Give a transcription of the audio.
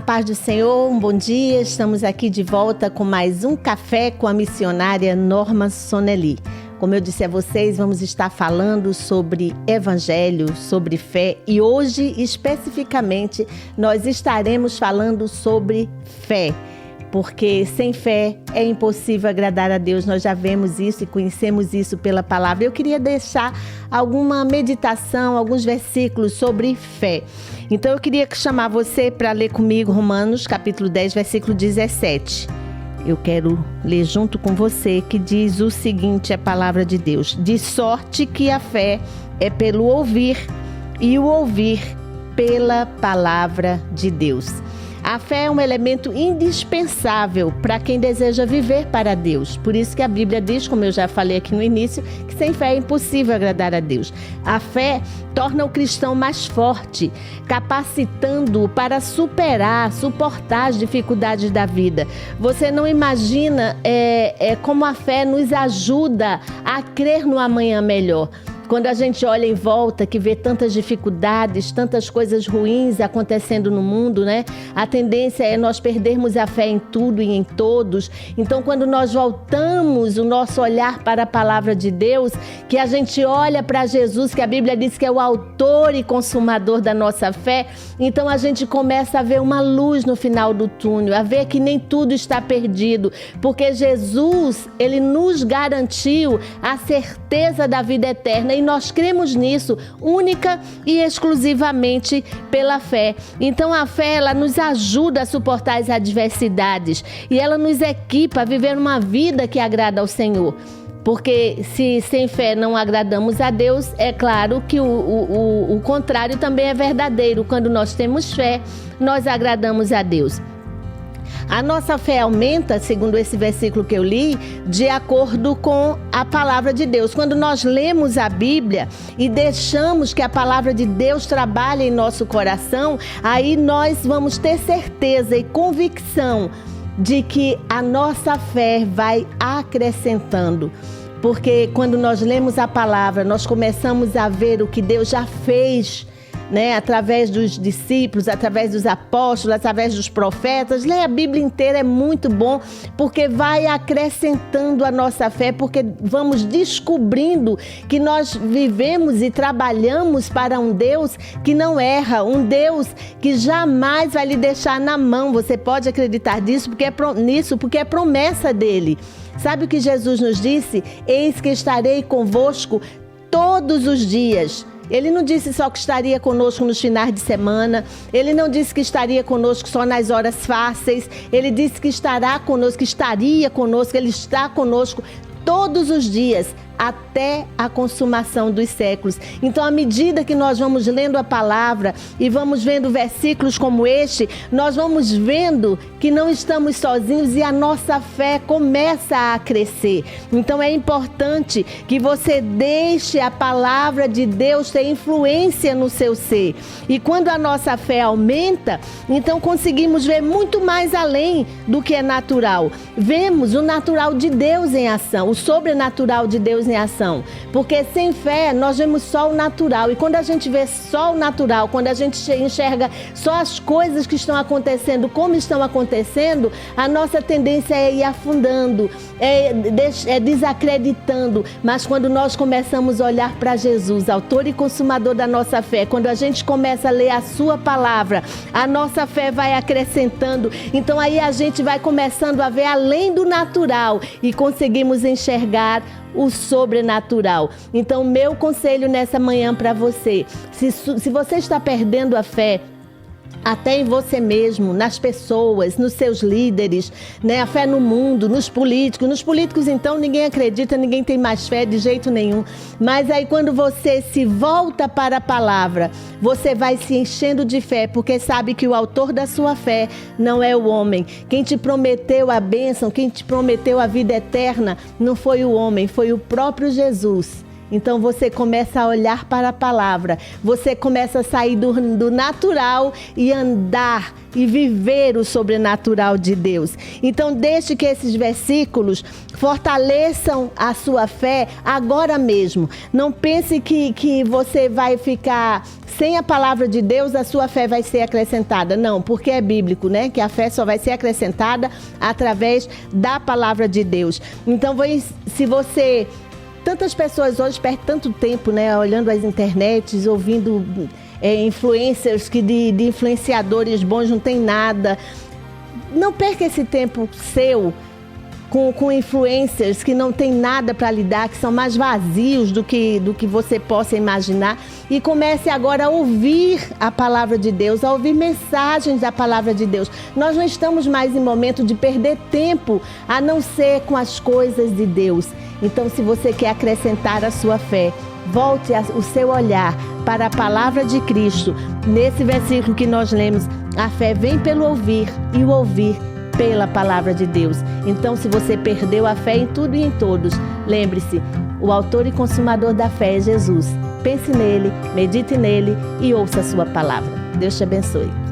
paz do Senhor, um bom dia. Estamos aqui de volta com mais um café com a missionária Norma Soneli. Como eu disse a vocês, vamos estar falando sobre evangelho, sobre fé e hoje, especificamente, nós estaremos falando sobre fé. Porque sem fé é impossível agradar a Deus. Nós já vemos isso e conhecemos isso pela palavra. Eu queria deixar alguma meditação, alguns versículos sobre fé. Então eu queria chamar você para ler comigo Romanos capítulo 10, versículo 17. Eu quero ler junto com você, que diz o seguinte, a palavra de Deus. De sorte que a fé é pelo ouvir e o ouvir pela palavra de Deus. A fé é um elemento indispensável para quem deseja viver para Deus. Por isso que a Bíblia diz, como eu já falei aqui no início, que sem fé é impossível agradar a Deus. A fé torna o cristão mais forte, capacitando-o para suportar as dificuldades da vida. Você não imagina como a fé nos ajuda a crer no amanhã melhor. Quando a gente olha em volta, que vê tantas dificuldades, tantas coisas ruins acontecendo no mundo, né? A tendência é nós perdermos a fé em tudo e em todos. Então, quando nós voltamos o nosso olhar para a palavra de Deus, que a gente olha para Jesus, que a Bíblia diz que é o autor e consumador da nossa fé, então a gente começa a ver uma luz no final do túnel, a ver que nem tudo está perdido, porque Jesus, ele nos garantiu a certeza da vida eterna. E nós cremos nisso única e exclusivamente pela fé. Então a fé, ela nos ajuda a suportar as adversidades e ela nos equipa a viver uma vida que agrada ao Senhor. Porque se sem fé não agradamos a Deus, é claro que o contrário também é verdadeiro. Quando nós temos fé, nós agradamos a Deus. A nossa fé aumenta, segundo esse versículo que eu li, de acordo com a palavra de Deus. Quando nós lemos a Bíblia e deixamos que a palavra de Deus trabalhe em nosso coração, aí nós vamos ter certeza e convicção de que a nossa fé vai acrescentando. Porque quando nós lemos a palavra, nós começamos a ver o que Deus já fez, né, através dos discípulos, através dos apóstolos, através dos profetas. Ler a Bíblia inteira é muito bom, porque vai acrescentando a nossa fé, porque vamos descobrindo que nós vivemos e trabalhamos para um Deus que não erra, um Deus que jamais vai lhe deixar na mão. Você pode acreditar nisso, porque é promessa dele. Sabe o que Jesus nos disse? Eis que estarei convosco todos os dias. Ele não disse só que estaria conosco nos finais de semana, ele não disse que estaria conosco só nas horas fáceis, ele disse que estará conosco, que estaria conosco, ele está conosco todos os dias, até a consumação dos séculos. Então, à medida que nós vamos lendo a palavra e vamos vendo versículos como este, nós vamos vendo que não estamos sozinhos e a nossa fé começa a crescer. Então, é importante que você deixe a palavra de Deus ter influência no seu ser. E quando a nossa fé aumenta, então conseguimos ver muito mais além do que é natural. Vemos o natural de Deus em ação, o sobrenatural de Deus em ação, porque sem fé nós vemos só o natural, e quando a gente vê só o natural, quando a gente enxerga só as coisas que estão acontecendo como estão acontecendo, a nossa tendência é ir afundando, é desacreditando. Mas quando nós começamos a olhar para Jesus, autor e consumador da nossa fé, quando a gente começa a ler a sua palavra, a nossa fé vai acrescentando. Então aí a gente vai começando a ver além do natural e conseguimos enxergar o sobrenatural. Então, meu conselho nessa manhã para você, se você está perdendo a fé, até em você mesmo, nas pessoas, nos seus líderes, né? A fé no mundo, nos políticos. Nos políticos, então, ninguém acredita, ninguém tem mais fé de jeito nenhum. Mas aí, quando você se volta para a palavra, você vai se enchendo de fé, porque sabe que o autor da sua fé não é o homem. Quem te prometeu a bênção, quem te prometeu a vida eterna, não foi o homem, foi o próprio Jesus. Então você começa a olhar para a palavra, você começa a sair do natural e andar e viver o sobrenatural de Deus. Então deixe que esses versículos fortaleçam a sua fé agora mesmo. Não pense que você vai ficar sem a palavra de Deus, a sua fé vai ser acrescentada. Não, porque é bíblico, né? Que a fé só vai ser acrescentada através da palavra de Deus. Então, se você... Tantas pessoas hoje perdem tanto tempo, né? Olhando as internets, ouvindo influencers que de influenciadores bons não tem nada. Não perca esse tempo seu com influencers que não tem nada para lhe dar, que são mais vazios do que você possa imaginar, e comece agora a ouvir a palavra de Deus, a ouvir mensagens da palavra de Deus. Nós não estamos mais em momento de perder tempo, a não ser com as coisas de Deus. Então, se você quer acrescentar a sua fé, volte o seu olhar para a palavra de Cristo. Nesse versículo que nós lemos, a fé vem pelo ouvir e o ouvir pela palavra de Deus. Então, se você perdeu a fé em tudo e em todos, lembre-se, o autor e consumador da fé é Jesus. Pense nele, medite nele e ouça a sua palavra. Deus te abençoe.